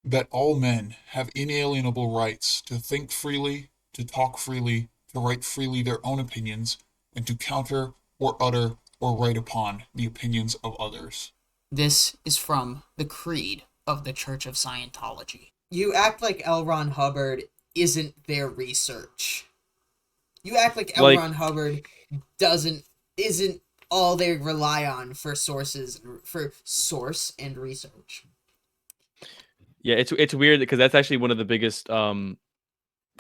that all men have inalienable rights to think freely, to talk freely, to write freely their own opinions, and to counter or utter or write upon the opinions of others. This is from the Creed of the Church of Scientology. You act like L. Ron Hubbard isn't their research. You act like L. Like, Ron Hubbard doesn't isn't all they rely on for sources for source and research. yeah, it's weird because that's actually one of the biggest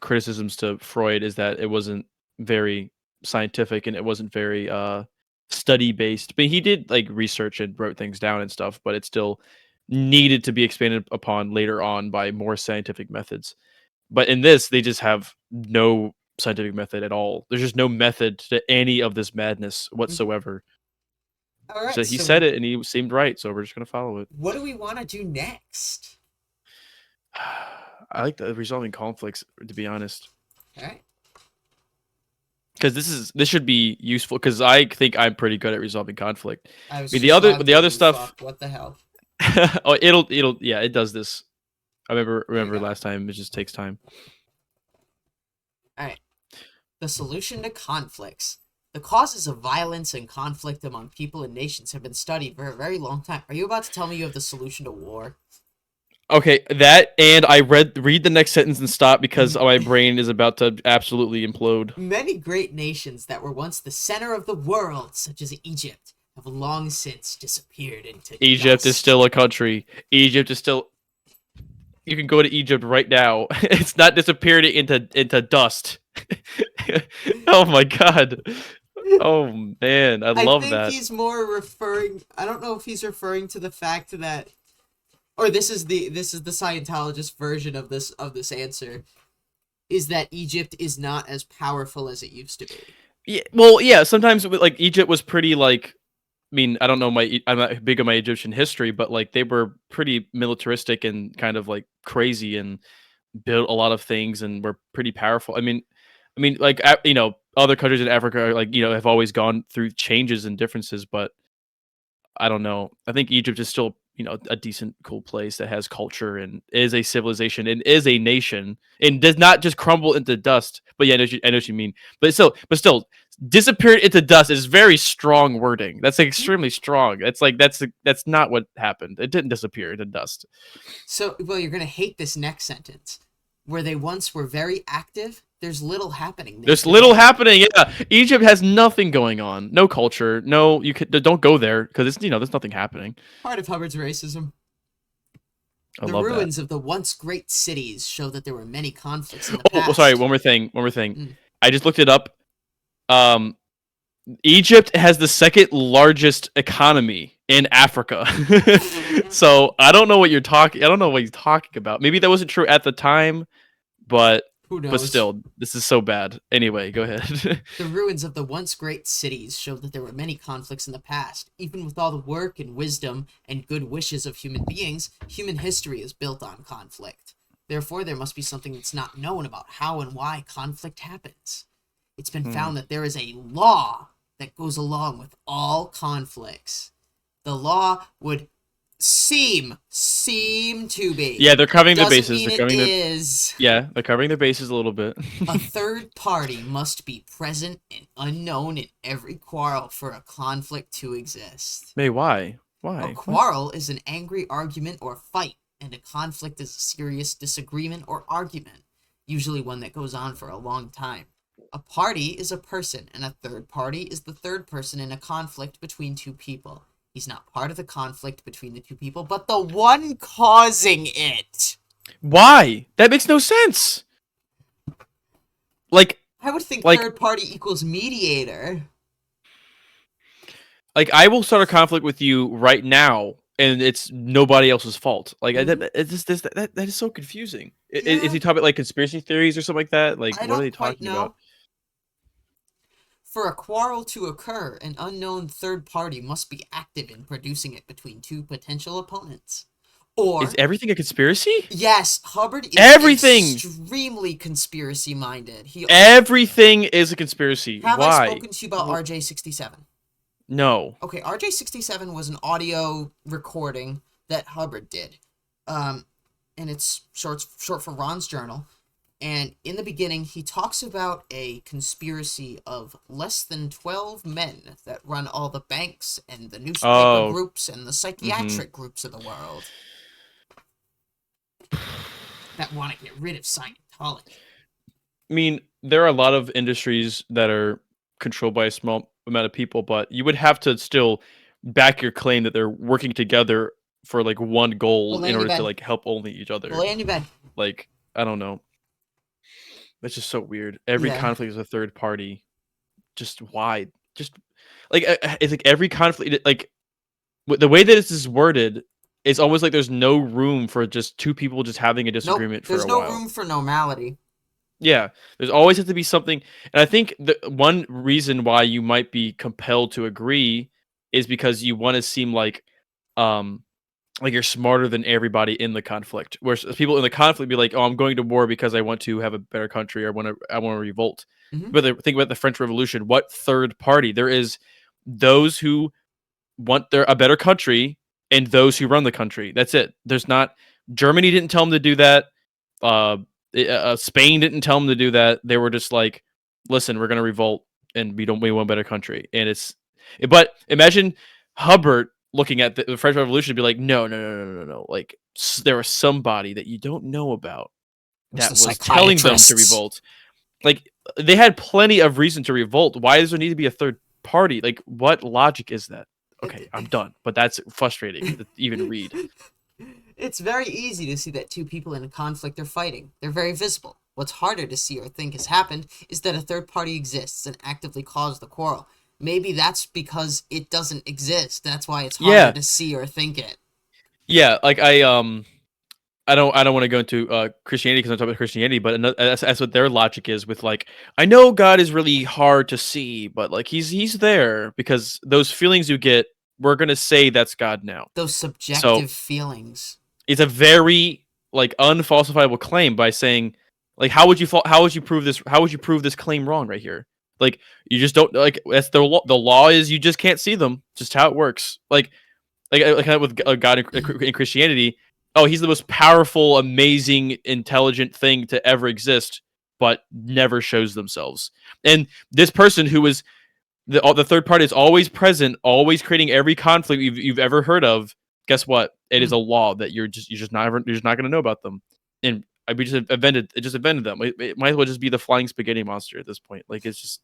criticisms to Freud is that it wasn't very scientific and it wasn't very study based. But he did like research and wrote things down and stuff, but it still needed to be expanded upon later on by more scientific methods. But in this, they just have no scientific method at all. There's just no method to any of this madness whatsoever. All right, So he so said it and he seemed right, so we're just gonna follow it. what do we want to do next? I like the resolving conflicts, to be honest, All right. because this should be useful. Because I think I'm pretty good at resolving conflict. I I was mean, just about the to other you stuff. fuck. What the hell? Oh, it'll yeah, it does this. I remember There you remember go. last time. It just takes time. All right. The solution to conflicts. The causes of violence and conflict among people and nations have been studied for a very long time. Are you about to tell me you have the solution to war? Okay, that and I read the next sentence and stop because my brain is about to absolutely implode. Many great nations that were once the center of the world, such as Egypt, have long since disappeared into Egypt is dust. still a country. Egypt is still. You can go to Egypt right now. It's not disappeared into dust. Oh my god. Oh man, I I love think that. he's more referring. I don't know if he's referring to the fact that, or this is the Scientologist version of this answer, is that Egypt is not as powerful as it used to be. Yeah, well, yeah. Sometimes like Egypt was pretty like. I mean, I don't know I'm not big on my Egyptian history, but like they were pretty militaristic and kind of like crazy and built a lot of things and were pretty powerful. I mean, like other countries in Africa, like have always gone through changes and differences, but I don't know. I think Egypt is still, a decent, cool place that has culture and is a civilization and is a nation and does not just crumble into dust. But yeah, I know what you mean. But still, disappeared into dust is very strong wording. That's like extremely strong. That's not what happened. It didn't disappear into dust. So, well, you're gonna hate this next sentence. Where they once were very active, there's little happening there There's little today. happening. Yeah, Egypt has nothing going on. No culture. No, don't go there because there's nothing happening. Part of Hubbard's racism. I The love that. ruins of the once great cities show that there were many conflicts in the Oh, well, sorry. past. One more thing. One more thing. Mm. I just looked it up. Um, Egypt has the second largest economy in Africa. So I don't know what you're talking. I don't know what you're talking about. Maybe that wasn't true at the time, but Who but knows? still, this is so bad. Anyway, go ahead. The ruins of the once great cities show that there were many conflicts in the past. Even with all the work and wisdom and good wishes of human beings, human history is built on conflict. Therefore, there must be something that's not known about how and why conflict happens. It's been Hmm. found that there is a law that goes along with all conflicts. The law would seem to be. Yeah, they're covering their Doesn't bases. mean They're it covering their is. Yeah, they're covering their bases a little bit. A third party must be present and unknown in every quarrel for a conflict to exist. May why? A Why? What? quarrel is an angry argument or fight, and a conflict is a serious disagreement or argument, usually one that goes on for a long time. A party is a person, and a third party is the third person in a conflict between two people. He's not part of the conflict between the two people, but the one causing it. Why? That makes no sense. Like I would think like third party equals mediator. like I will start a conflict with you right now and it's nobody else's fault. Like Mhm. it's just that is so confusing. Is Yeah, he talking about like conspiracy theories or something like that? Like I what are they don't quite talking about? know. For a quarrel to occur, an unknown third party must be active in producing it between two potential opponents. Is Or, everything a conspiracy? yes, Hubbard is Everything. extremely conspiracy minded. Everything is a conspiracy. Have I Why? spoken to you about RJ-67? No. Okay, RJ-67 was an audio recording that Hubbard did. Um, and it's short for Ron's journal. And in the beginning, he talks about a conspiracy of less than 12 men that run all the banks and the newspaper Oh, groups and the psychiatric groups of the world that want to get rid of Scientology. I mean, there are a lot of industries that are controlled by a small amount of people, but you would have to still back your claim that they're working together for like one Well, goal lay in on your order to bed. like help only each Well, other. lay on your bed. Like, I don't know. That's just so weird. Every Yeah. conflict is a third party. Just why? Just like it's like every conflict, like the way that this is worded, it's almost like there's no room for just two people just having a Nope. disagreement for There's a no while. room for normality. Yeah, there's always has to be something, and I think the one reason why you might be compelled to agree is because you want to seem um, like you're smarter than everybody in the conflict. Whereas people in the conflict be like, "Oh, I'm going to war because I want to have a better country, or I want to revolt." Mhm. But think about the French Revolution. What third party? There is those who want a better country and those who run the country. That's it. There's not Germany didn't tell them to do that. Uh, Spain didn't tell them to do that. They were just like, listen, we're gonna revolt and we want a better country. And but imagine Hubbard looking at the French Revolution and be like, no. Like there was somebody that you don't know about It was the that was telling them to psychiatrists. revolt. Like they had plenty of reason to revolt. Why does there need to be a third party? Like what logic is that? Okay, I'm done. But that's frustrating to even read. It's very easy to see that two people in a conflict are fighting. They're very visible. What's harder to see or think has happened is that a third party exists and actively caused the quarrel. Maybe that's because it doesn't exist. That's why it's harder Yeah. to see or think it. Yeah, like I don't want to go into Christianity because I'm talking about Christianity, but that's what their logic is with like I know God is really hard to see, but like he's there because those feelings you get, we're gonna say that's God now. Those So subjective feelings. it's a very like unfalsifiable claim by saying like how would you prove this claim wrong right here? Like you just don't like that's the law. The law is you just can't see them. Just how it works. Like with God in Christianity, oh, he's the most powerful, amazing, intelligent thing to ever exist, but never shows themselves. And this person who is the third party is always present, always creating every conflict you've ever heard of. Guess what? It is a law that you're just not going to know about them. And we just invented them. It might as well just be the flying spaghetti monster at this point. Like it's just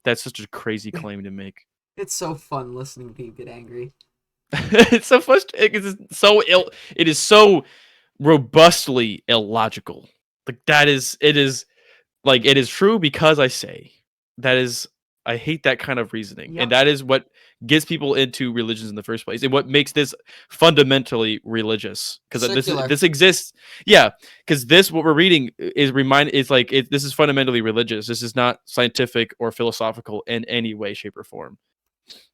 that's such a crazy claim to make. It's so fun listening to you get angry. It's so frustrating. It's so ill. It is so robustly illogical. Like it is like it is true because I say that is. I hate that kind of reasoning, Yep. and that is what gets people into religions in the first place, and what makes this fundamentally religious. Because Circular. this exists, yeah. Because what we're reading is like this is fundamentally religious. This is not scientific or philosophical in any way, shape, or form.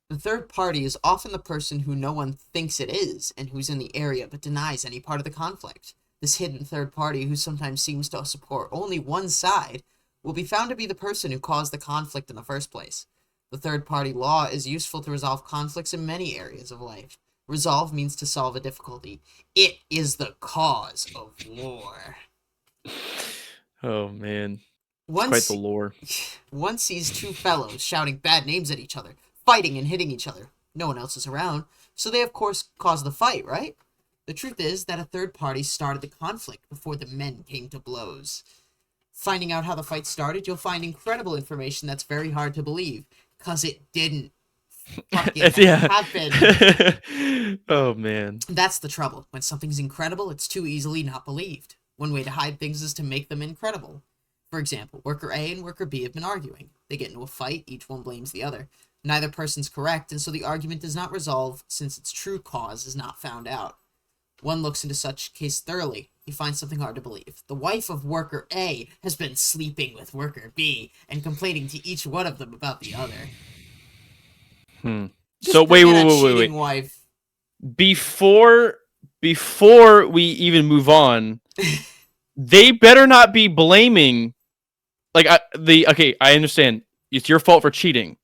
The third party is often the person who no one thinks it is and who's in the area but denies any part of the conflict. This hidden third party, who sometimes seems to support only one side, will be found to be the person who caused the conflict in the first place. The third party law is useful to resolve conflicts in many areas of life. Resolve means to solve a difficulty. It is the cause of war. Oh man, it's quite the lore. One sees two fellows shouting bad names at each other, fighting and hitting each other. No one else is around, so they of course caused the fight, right? The truth is that a third party started the conflict before the men came to blows. Finding out how the fight started, you'll find incredible information that's very hard to believe, because it didn't fucking happen. Oh man. That's the trouble. When something's incredible, it's too easily not believed. One way to hide things is to make them incredible. For example, worker A and worker B have been arguing. They get into a fight, each one blames the other. Neither person's correct, and so the argument does not resolve since its true cause is not found out. One looks into such case thoroughly. He finds something hard to believe. The wife of worker A has been sleeping with worker B and complaining to each one of them about the other. So wait. Wife. Before we even move on, they better not be blaming. Okay, I understand it's your fault for cheating,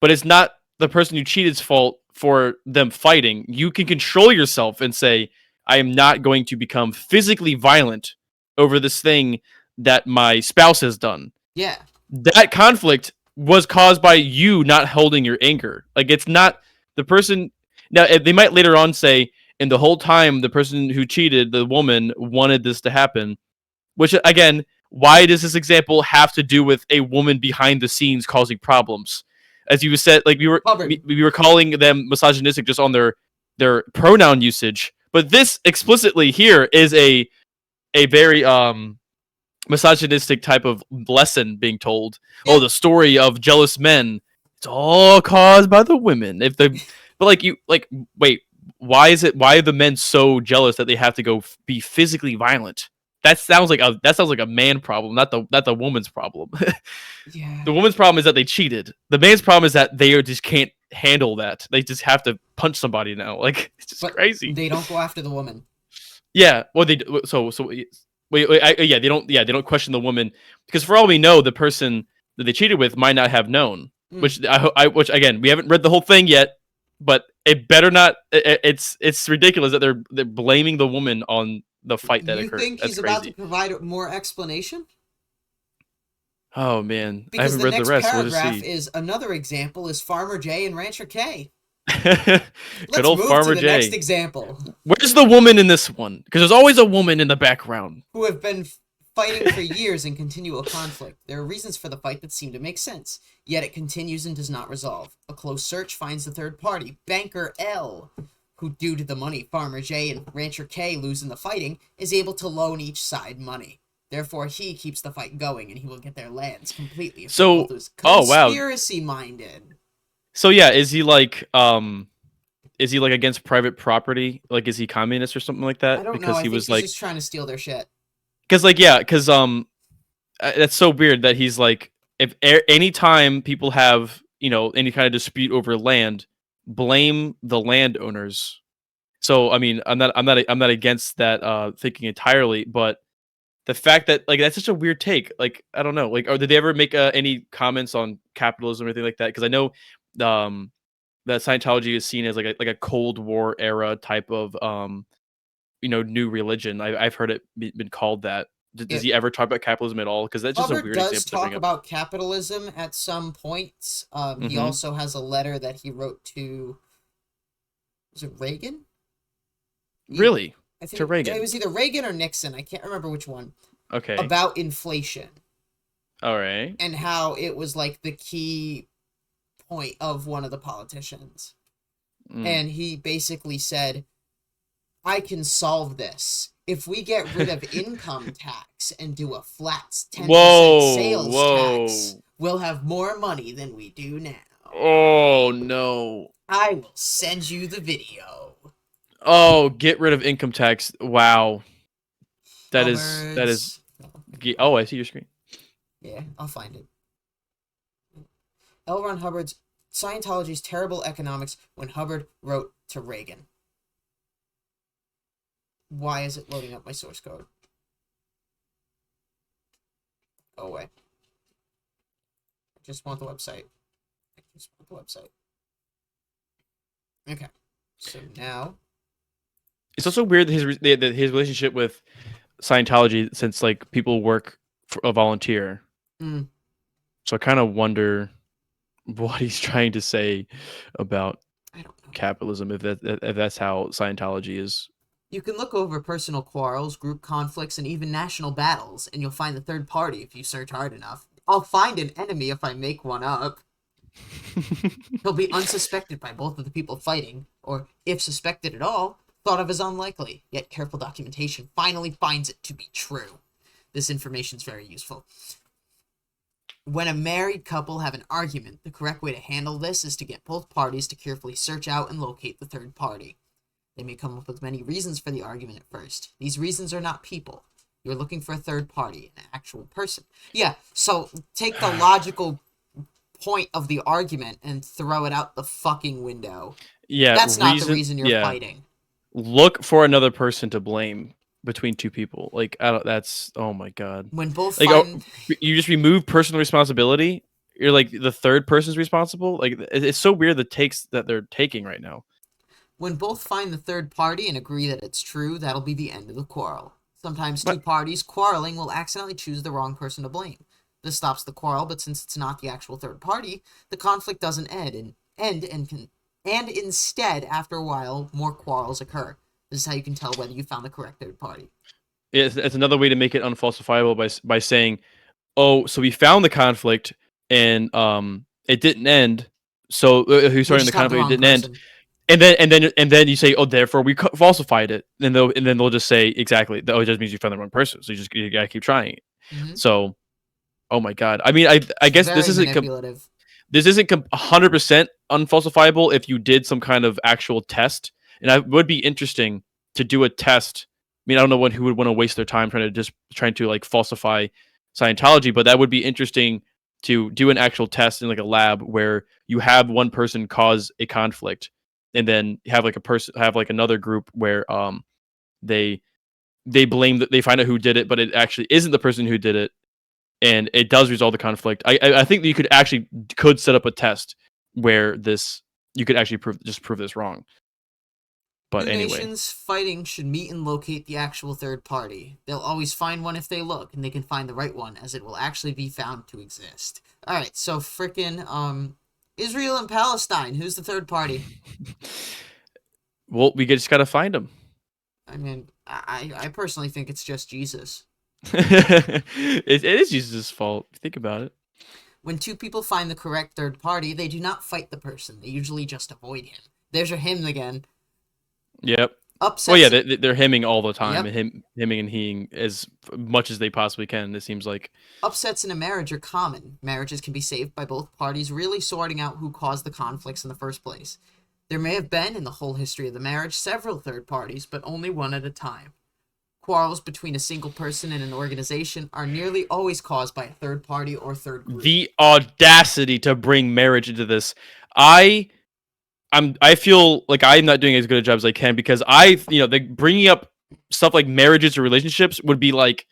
but it's not the person who cheated's fault for them fighting. You can control yourself and say, I am not going to become physically violent over this thing that my spouse has done. Yeah. That conflict was caused by you not holding your anger. Like, it's not the person. Now, they might later on say, and the whole time the person who cheated, the woman, wanted this to happen. Which, again, why does this example have to do with a woman behind the scenes causing problems? As you said, like, we were calling them misogynistic just on their pronoun usage, but this explicitly here is a very misogynistic type of lesson being told. Yeah. Oh, the story of jealous men. It's all caused by the women. But wait, why are the men so jealous that they have to go be physically violent? That sounds like a man problem, not the woman's problem. Yeah. The woman's problem is that they cheated. The man's problem is that they just can't handle that. They just have to punch somebody now. Like, it's just crazy. They don't go after the woman. Yeah. Well, they they don't question the woman, because for all we know, the person that they cheated with might not have known. Which which again, we haven't read the whole thing yet, but it better not. It's ridiculous that they're blaming the woman on the fight that occurred. You think he's about to provide more explanation? Oh man, because I haven't read the rest. Because the next paragraph is another example is Farmer J and Rancher K. Good old Farmer J. Next example. Where's the woman in this one? Because there's always a woman in the background. Who have been fighting for years in continual conflict. There are reasons for the fight that seem to make sense, yet it continues and does not resolve. A close search finds the third party, Banker L, who, due to the money Farmer J and Rancher K lose in the fighting, is able to loan each side money. Therefore, he keeps the fight going, and he will get their lands completely. So, conspiracy-minded. So yeah, is he like against private property? Like, is he communist or something like that? I don't because know. I he think was he's like just trying to steal their shit. Because that's so weird that he's like, if any time people have any kind of dispute over land, blame the landowners. So I mean, I'm not against that thinking entirely, but the fact that that's such a weird take. Like, I don't know. Like, or did they ever make any comments on capitalism or anything like that? Because I know that Scientology is seen as like a Cold War era type of new religion. I've heard it been called that. Does he ever talk about capitalism at all? Because that's just Hubbard a weird example. does talk about capitalism at some points. He also has a letter that he wrote to. Was it Reagan? Really? I think to Reagan. It was either Reagan or Nixon. I can't remember which one. Okay. About inflation. All right. And how it was like the key point of one of the politicians. And he basically said, I can solve this. If we get rid of income tax and do a flat 10% sales tax, we'll have more money than we do now. Oh, no. I will send you the video. Oh, get rid of income tax. Wow. That is. Oh, I see your screen. Yeah, I'll find it. L. Ron Hubbard's Scientology's Terrible Economics when Hubbard wrote to Reagan. Why is it loading up my source code? Go away. I just want the website. Okay. So now... It's also weird that his relationship with Scientology, since people work for a volunteer. So I kind of wonder what he's trying to say about capitalism, if that's how Scientology is. You can look over personal quarrels, group conflicts, and even national battles, and you'll find the third party if you search hard enough. I'll find an enemy if I make one up. He'll be unsuspected by both of the people fighting, or, if suspected at all, thought of as unlikely, yet careful documentation finally finds it to be true. This information is very useful. When a married couple have an argument, the correct way to handle this is to get both parties to carefully search out and locate the third party. They may come up with many reasons for the argument at first. These reasons are not people. You're looking for a third party, an actual person. Yeah, so take the logical point of the argument and throw it out the fucking window. Yeah, that's not the reason you're fighting. Look for another person to blame between two people. That's, oh my god. When both you just remove personal responsibility, you're the third person's responsible. It's so weird the takes that they're taking right now. When both find the third party and agree that it's true, that'll be the end of the quarrel. Sometimes two But parties quarreling will accidentally choose the wrong person to blame. This stops the quarrel, but since it's not the actual third party, the conflict doesn't end, and instead, after a while, more quarrels occur. This is how you can tell whether you found the correct third party. it's another way to make it unfalsifiable by saying, oh, so we found the conflict and it didn't end. So who's We starting the just have the conflict? It wrong didn't end. person. And then you say, oh, therefore we falsified it. And they'll just say exactly. Oh, it just means you found the wrong person. So you gotta keep trying. Mm-hmm. So, oh my god. I mean, I guess Very manipulative. this isn't 100% unfalsifiable if you did some kind of actual test. And it would be interesting to do a test. I mean, I don't know who would want to waste their time trying to like falsify Scientology, but that would be interesting to do an actual test in like a lab where you have one person cause a conflict, and then have like another group where they they find out who did it, but it actually isn't the person who did it, and it does resolve the conflict. I think that you could set up a test where you could actually prove this wrong. But Two anyway, nations fighting should meet and locate the actual third party. They'll always find one if they look, and they can find the right one, as it will actually be found to exist. Alright, so frickin', Israel and Palestine, who's the third party? well, we just gotta find them. I mean, I personally think it's just Jesus. It is Jesus' fault. Think about it. When two people find the correct third party, they do not fight the person. They usually just avoid him. There's your hymn again. Yep. Upsets. Well, yeah, they're hemming all the time, Yep. and hemming and heing as much as they possibly can. It seems like Upsets in a marriage are common. Marriages can be saved by both parties really sorting out who caused the conflicts in the first place. There may have been, in the whole history of the marriage, several third parties, but only one at a time. Quarrels between a single person and an organization are nearly always caused by a third party or third group. the audacity to bring marriage into this. I feel like I'm not doing as good a job as I can, because bringing up stuff like marriages or relationships would be like,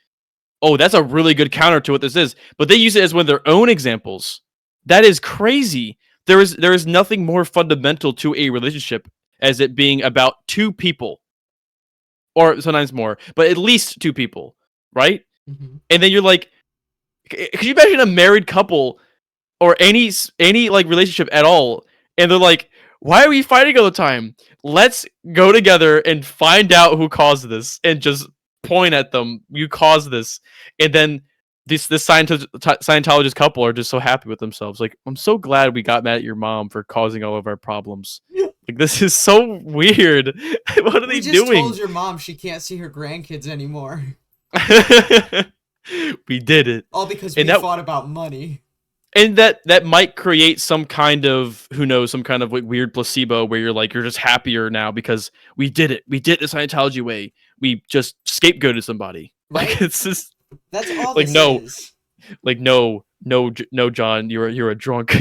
oh, that's a really good counter to what this is. But they use it as one of their own examples. That is crazy. There is nothing more fundamental to a relationship as it being about two people, or sometimes more, but at least two people, right? Mm-hmm. And then you're like, could you imagine a married couple or any like relationship at all, and they're like, why are we fighting all the time? Let's go together and find out who caused this, and just point at them. You caused this, and then this Scientologist couple are just so happy with themselves. Like, I'm so glad we got mad at your mom for causing all of our problems. Like, this is so weird. What are they We just doing? told your mom she can't see her grandkids anymore. We did it. All because we And that- fought about money. And that might create some kind of, who knows, some kind of like weird placebo where you're just happier now because we did it. We did it the Scientology way. We just scapegoated somebody. Right? Like, it's just That's all like, this no. is. Like, no, John, you're a drunk.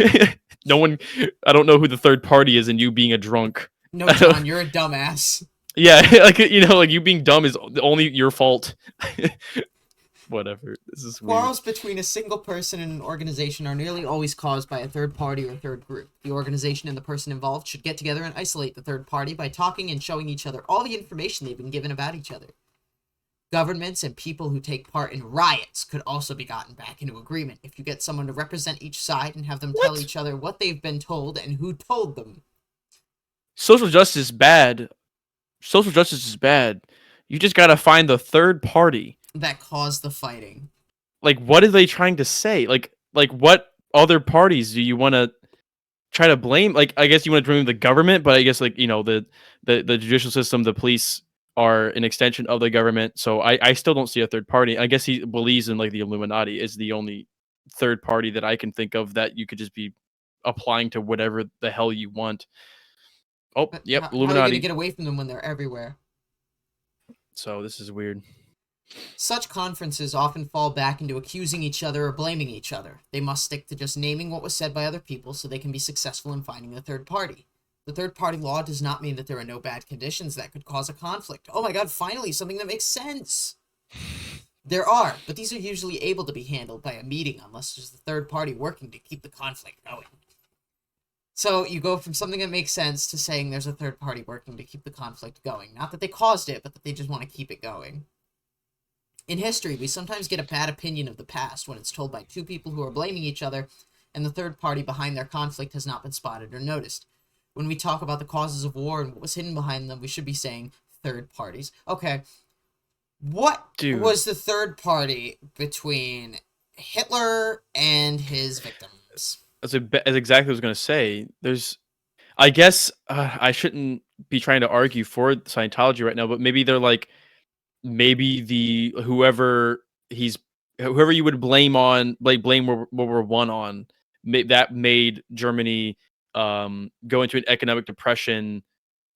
No one, I don't know who the third party is in you being a drunk. No, John, you're a dumbass. Yeah, like, like you being dumb is only your fault. Whatever. This is weird. Quarrels between a single person and an organization are nearly always caused by a third party or third group. The organization and the person involved should get together and isolate the third party by talking and showing each other all the information they've been given about each other. Governments and people who take part in riots could also be gotten back into agreement if you get someone to represent each side and have them tell each other what they've been told and who told them. Social justice is bad. Social justice is bad. You just gotta find the third party That caused the fighting. Like, what are they trying to say? Like what other parties do you want to try to blame? Like, I guess you want to blame the government, but I guess, like, the judicial system, the police are an extension of the government. So I still don't see a third party. I guess he believes in like the Illuminati is the only third party that I can think of that you could just be applying to whatever the hell you want. Oh, But yep, how are you Illuminati. going to get away from them when they're everywhere? So this is weird. Such conferences often fall back into accusing each other or blaming each other. They must stick to just naming what was said by other people so they can be successful in finding the third party. The third party law does not mean that there are no bad conditions that could cause a conflict. Oh my god, finally, something that makes sense! There are, but these are usually able to be handled by a meeting unless there's the third party working to keep the conflict going. So you go from something that makes sense to saying there's a third party working to keep the conflict going. Not that they caused it, but that they just want to keep it going. In history, we sometimes get a bad opinion of the past when it's told by two people who are blaming each other, and the third party behind their conflict has not been spotted or noticed. When we talk about the causes of war and what was hidden behind them, we should be saying third parties. Okay, what Dude, was the third party between Hitler and his victims? that's exactly what I was gonna say. I guess I shouldn't be trying to argue for Scientology right now, but maybe they're like, maybe the whoever you would blame on, like blame World War I on, that made Germany go into an economic depression.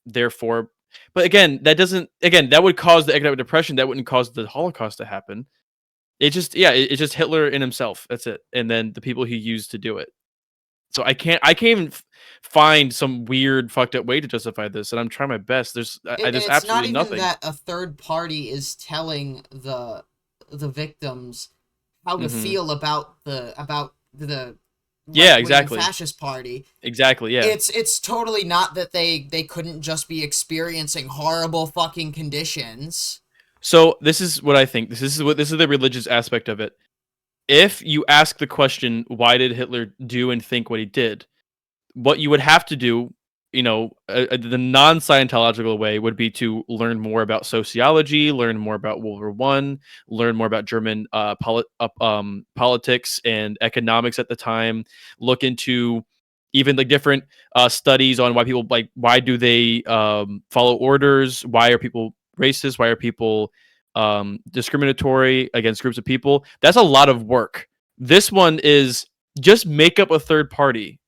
Therefore, but again, that would cause the economic depression. That wouldn't cause the Holocaust to happen. It's just Hitler and himself. That's it, and then the people he used to do it. So I can't even find some weird fucked up way to justify this, and I'm trying my best. There's It's not absolutely even nothing. that a third party is telling the victims how to Mhm. feel about the Yeah, right-wing exactly. fascist party. Exactly, yeah. It's totally not that they couldn't just be experiencing horrible fucking conditions. So this is what I think. This is the religious aspect of it. If you ask the question, why did Hitler do and think what he did? What you would have to do, the non-Scientological way would be to learn more about sociology, learn more about World War One, learn more about German politics and economics at the time. Look into even like different studies on why do they follow orders? Why are people racist? Why are people discriminatory against groups of people? That's a lot of work. This one is just make up a third party.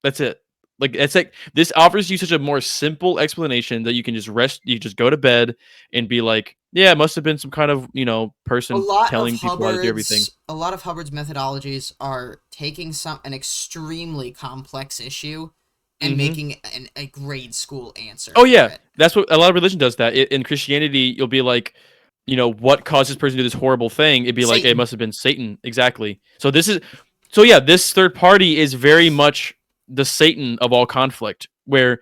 That's it. Like it's like this offers you such a more simple explanation that you can just rest. You just go to bed and be like, yeah, it must have been some kind of person telling people how to do everything. A lot of Hubbard's methodologies are taking an extremely complex issue and Hmm. making a grade school answer Oh for yeah, it. that's what a lot of religion does. That in Christianity, you'll be like, what caused this person to do this horrible thing? It'd be like it Satan. must have been Satan. Exactly. So yeah, this third party is very much the Satan of all conflict, where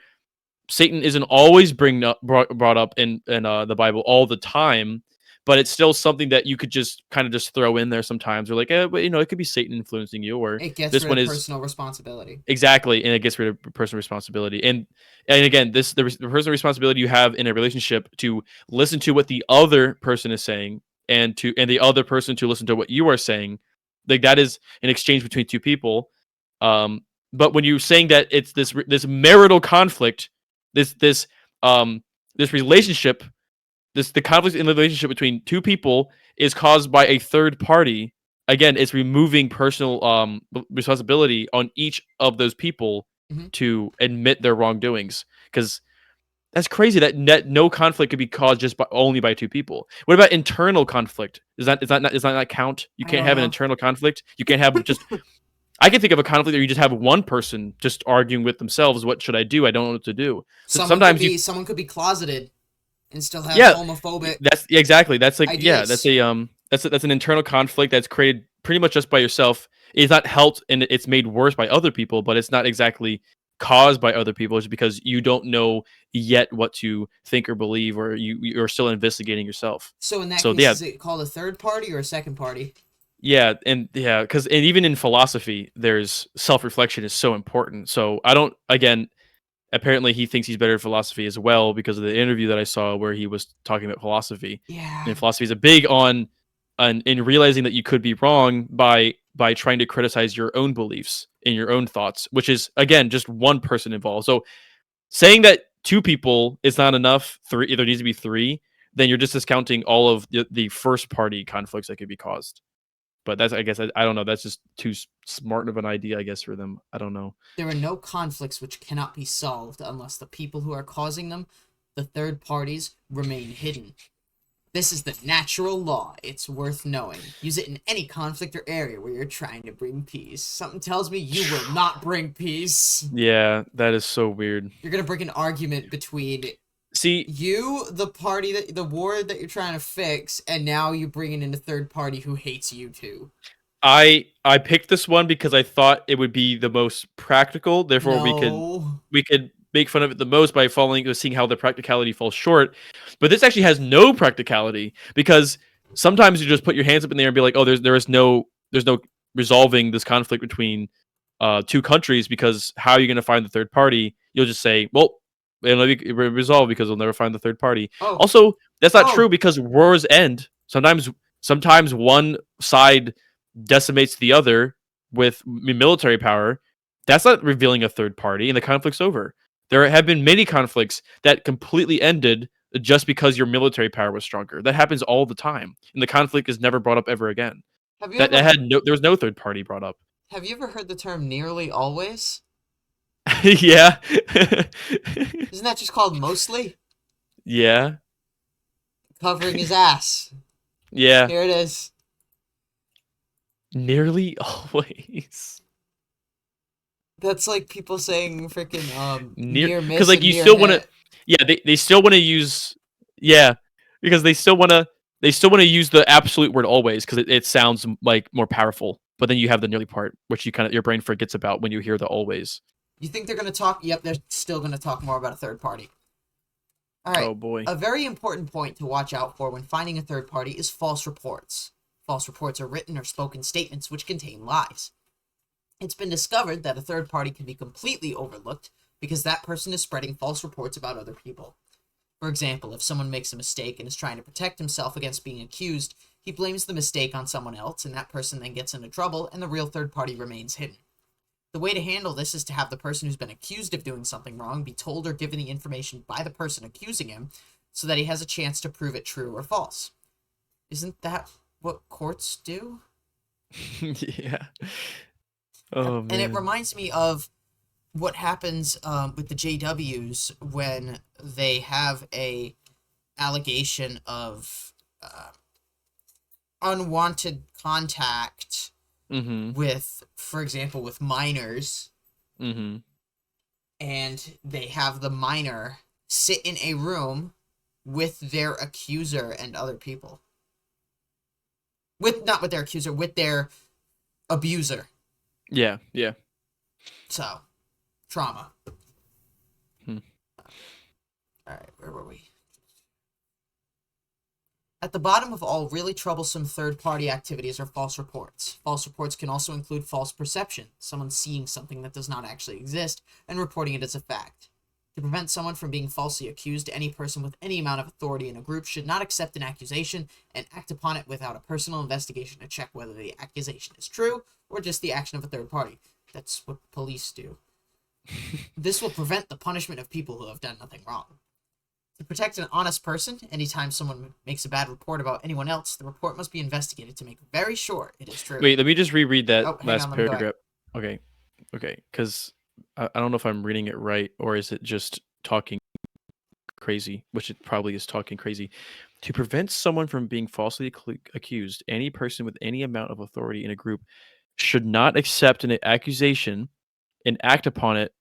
Satan isn't always brought up in the Bible all the time, but it's still something that you could just kind of just throw in there sometimes. Or like, but it could be Satan influencing you, or It gets this rid one of is personal responsibility. exactly, and it gets rid of personal responsibility. And again, the personal responsibility you have in a relationship to listen to what the other person is saying, and the other person to listen to what you are saying, like that is an exchange between two people. Um, but when you're saying that it's this marital conflict, this this um this relationship, the conflict in the relationship between two people is caused by a third party. Again, it's removing personal responsibility on each of those people Mm-hmm. to admit their wrongdoings, because that's crazy that no conflict could be caused only by two people. What about internal conflict? Does that not count? You I can't don't have an know. internal conflict. You can't have just I can think of a conflict where you just have one person just arguing with themselves. What should I do? I don't know what to do. So sometimes Someone could be closeted and still have yeah, homophobic that's exactly. That's like, yeah, ideas. that's an internal conflict that's created pretty much just by yourself. It's not helped and it's made worse by other people, but it's not exactly caused by other people. It's because you don't know yet what to think or believe, or you're still investigating yourself. So in that So case, yeah, is it called a third party or a second party? because even in philosophy, there's self-reflection is so important. So I don't again apparently he thinks he's better at philosophy as well because of the interview that I saw where he was talking about philosophy. Yeah. And philosophy is a big on in realizing that you could be wrong by trying to criticize your own beliefs and your own thoughts, which is again just one person involved. So saying that two people is not enough, there needs to be three, then you're just discounting all of the first party conflicts that could be caused. But that's I guess I don't know. That's just too smart of an idea, I guess, for them. I don't know. There are no conflicts which cannot be solved unless the people who are causing them, the third parties, remain hidden. This is the natural law. It's worth knowing. Use it in any conflict or area where you're trying to bring peace. Something tells me you will not bring peace. Yeah, that is so weird. You're gonna bring an argument between See, you, the war that you're trying to fix, and now you're bringing in a third party who hates you too. I picked this one because I thought it would be the most practical. Therefore, No. we could make fun of it the most by seeing how the practicality falls short. But this actually has no practicality because sometimes you just put your hands up in the air and be like, "Oh, there's no resolving this conflict between two countries because how are you going to find the third party?" You'll just say, "Well, it'll be resolved because we'll never find the third party." Oh. Also, that's not true Oh. because wars end. Sometimes one side decimates the other with military power. That's not revealing a third party, and the conflict's over. There have been many conflicts that completely ended just because your military power was stronger. That happens all the time, and the conflict is never brought up ever again. Have you That ever there was no third party brought up. have you ever heard the term nearly always? Yeah, Isn't that just called mostly? yeah, Covering his ass. yeah. Here it is. Nearly always. That's like people saying freaking Near near because miss like and you near still want to, hit. yeah, they still want to use, yeah, because they still want to use the absolute word always because it sounds like more powerful, but then you have the nearly part which your brain forgets about when you hear the always. You think they're gonna talk? Yep, they're still gonna talk more about a third party. All right. Oh boy. A very important point to watch out for when finding a third party is false reports. False reports are written or spoken statements which contain lies. It's been discovered that a third party can be completely overlooked because that person is spreading false reports about other people. For example, if someone makes a mistake and is trying to protect himself against being accused, he blames the mistake on someone else, and that person then gets into trouble, and the real third party remains hidden. The way to handle this is to have the person who's been accused of doing something wrong be told or given the information by the person accusing him so that he has a chance to prove it true or false. Isn't that what courts do? Yeah. Oh And it man. reminds me of what happens with the JWs when they have a allegation of unwanted contact Mm-hmm. with, for example, with minors, Mm-hmm. and they have the minor sit in a room with their accuser and other people. Not with their accuser, with their abuser. Yeah. Yeah. So, trauma. Hmm. Alright, where were we? At the bottom of all really troublesome third-party activities are false reports. False reports can also include false perception, someone seeing something that does not actually exist and reporting it as a fact. To prevent someone from being falsely accused, any person with any amount of authority in a group should not accept an accusation and act upon it without a personal investigation to check whether the accusation is true or just the action of a third party. That's what police do. This will prevent the punishment of people who have done nothing wrong. To protect an honest person, anytime someone makes a bad report about anyone else, the report must be investigated to make very sure it is true. Wait, let me just reread that Oh, hang last on, let me go ahead. paragraph. Okay. Okay. Because I don't know if I'm reading it right or is it just talking crazy, which it probably is talking crazy. To prevent someone from being falsely accused, any person with any amount of authority in a group should not accept an accusation and act upon it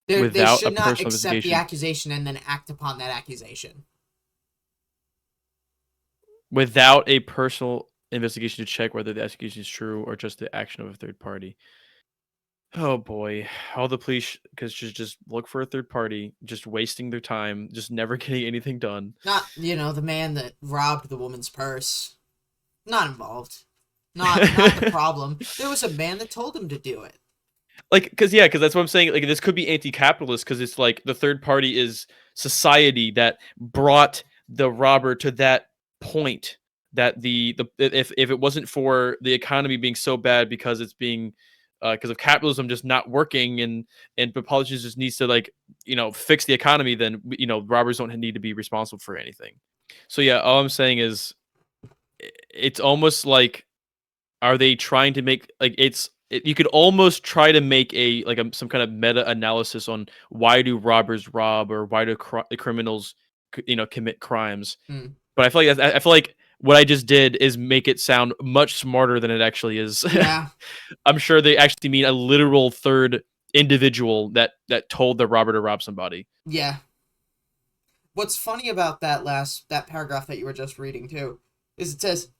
They without a should not personal accept the investigation. accusation and then act upon that accusation. Without a personal investigation to check whether the accusation is true or just the action of a third party. Oh boy, all the police because just look for a third party, just wasting their time, just never getting anything done. Not, the man that robbed the woman's purse. Not involved. Not the problem. There was a man that told him to do it. Like, because that's what I'm saying. Like, this could be anti-capitalist because it's like the third party is society that brought the robber to that point. That the if it wasn't for the economy being so bad because it's being because of capitalism just not working and the politicians just needs to like fix the economy, then robbers don't need to be responsible for anything. So yeah, all I'm saying is it's almost like are they trying to make like you could almost try to make some kind of meta analysis on why do robbers rob or why do criminals commit crimes. Hmm. But I feel like what I just did is make it sound much smarter than it actually is. Yeah. I'm sure they actually mean a literal third individual that told the robber to rob somebody. Yeah. What's funny about that paragraph that you were just reading too is it says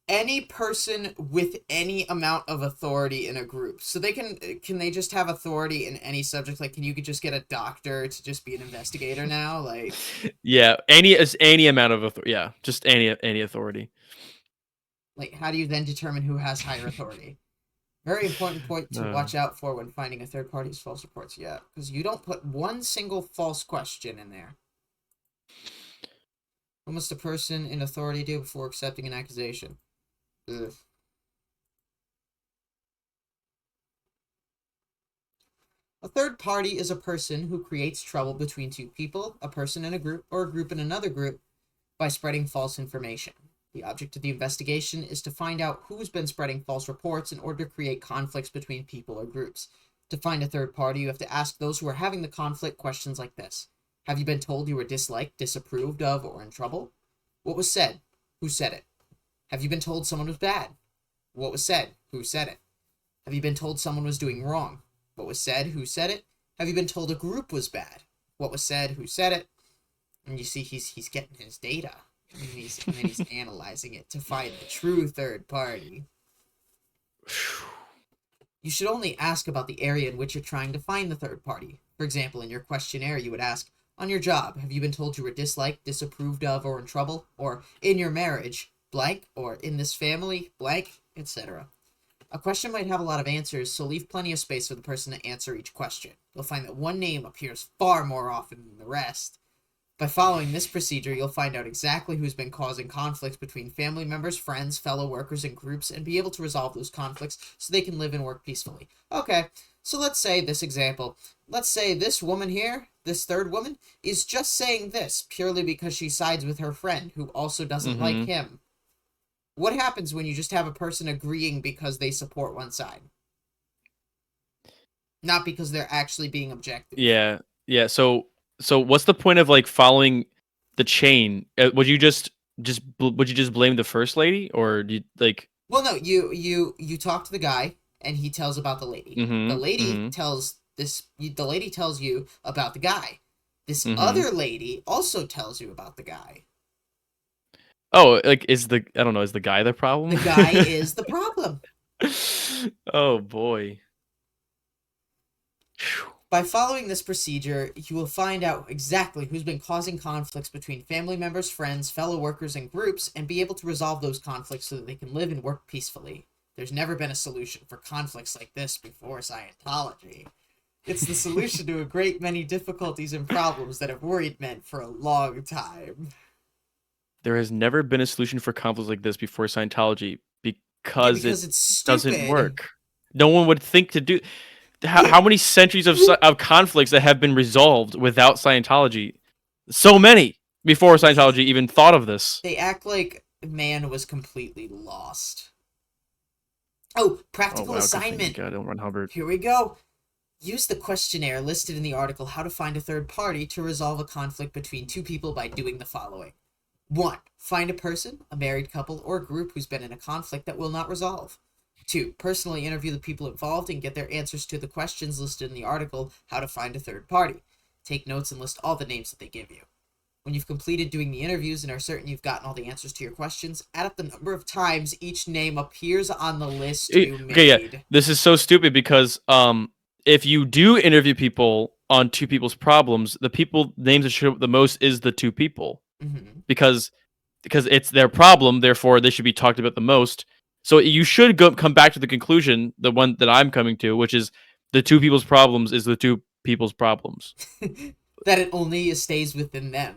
Any person with any amount of authority in a group. So they can they just have authority in any subject? Like, can you just get a doctor to just be an investigator now? Like, Yeah, any amount of authority. Yeah, just any authority. how do you then determine who has higher authority? Very important point to Uh, watch out for when finding a third party's false reports. Yeah, because you don't put one single false question in there. What must a person in authority do before accepting an accusation? Ugh. A third party is a person who creates trouble between two people, a person in a group, or a group in another group, by spreading false information. The object of the investigation is to find out who's been spreading false reports in order to create conflicts between people or groups. To find a third party, you have to ask those who are having the conflict questions like this. Have you been told you were disliked, disapproved of, or in trouble? What was said? Who said it? Have you been told someone was bad? What was said? Who said it? Have you been told someone was doing wrong? What was said? Who said it? Have you been told a group was bad? What was said? Who said it? And you see he's getting his data. And then he's analyzing it to find the true third party. You should only ask about the area in which you're trying to find the third party. For example, in your questionnaire, you would ask, on your job, have you been told you were disliked, disapproved of, or in trouble? Or in your marriage, blank, or in this family, blank, etc. A question might have a lot of answers, so leave plenty of space for the person to answer each question. You'll find that one name appears far more often than the rest. By following this procedure, you'll find out exactly who's been causing conflicts between family members, friends, fellow workers, and groups, and be able to resolve those conflicts so they can live and work peacefully. Okay, so let's say this example. Let's say this woman here, this third woman, is just saying this purely because she sides with her friend who also doesn't like him. What happens when you just have a person agreeing because they support one side? Not because they're actually being objective. yeah, yeah. So what's the point of like following the chain? Would you would you just blame the first lady, or do you like? Well, no, you talk to the guy and he tells about the lady. The lady Mm-hmm. tells the lady tells you about the guy. This Mm-hmm. other lady also tells you about the guy. Oh, like I don't know, is the guy the problem? The guy is the problem. Oh boy. By following this procedure, you will find out exactly who's been causing conflicts between family members, friends, fellow workers, and groups, and be able to resolve those conflicts so that they can live and work peacefully. There's never been a solution for conflicts like this before Scientology. It's the solution to a great many difficulties and problems that have worried men for a long time. There has never been a solution for conflicts like this before Scientology Yeah, because it because it's doesn't stupid. work. No one would think to do. How many centuries of conflicts that have been resolved without Scientology? So many before Scientology even thought of this. They act like man was completely lost. Oh, Oh practical wow, good thing you assignment. got L. Ron Hubbard. Here we go. Use the questionnaire listed in the article How to Find a Third Party to resolve a conflict between two people by doing the following. 1. Find a person, a married couple, or a group who's been in a conflict that will not resolve. 2. Personally interview the people involved and get their answers to the questions listed in the article How to Find a Third Party. Take notes and list all the names that they give you. When you've completed doing the interviews and are certain you've gotten all the answers to your questions, add up the number of times each name appears on the list you made. Okay, yeah, this is so stupid because if you do interview people on two people's problems, the people names that show up the most is the two people because it's their problem, therefore they should be talked about the most. So you should come back to the conclusion, the one that I'm coming to, which is the two people's problems is the two people's problems. That it only stays within them.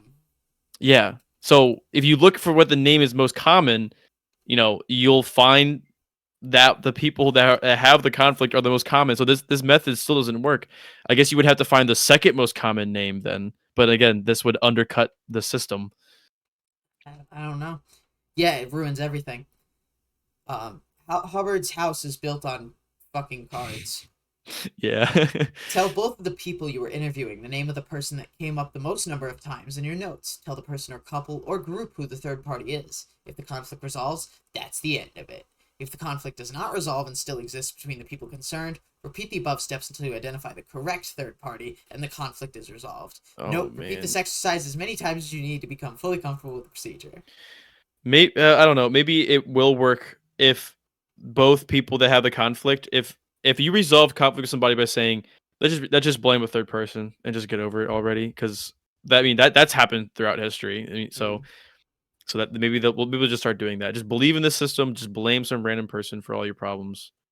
Yeah. So if you look for what the name is most common, you'll find that the people that have the conflict are the most common. So this method still doesn't work. I guess you would have to find the second most common name then. But again, this would undercut the system. I don't know. Yeah, it ruins everything. Hubbard's house is built on fucking cards. Yeah. Tell both of the people you were interviewing the name of the person that came up the most number of times in your notes. Tell the person or couple or group who the third party is. If the conflict resolves, that's the end of it. If the conflict does not resolve and still exists between the people concerned, repeat the above steps until you identify the correct third party and the conflict is resolved. Oh, Note, man. repeat this exercise as many times as you need to become fully comfortable with the procedure. Maybe I don't know. Maybe it will work if both people that have the conflict, if you resolve conflict with somebody by saying let's just blame a third person and just get over it already, because that's happened throughout history. I mean, so that maybe people just start doing that. Just believe in the system. Just blame some random person for all your problems.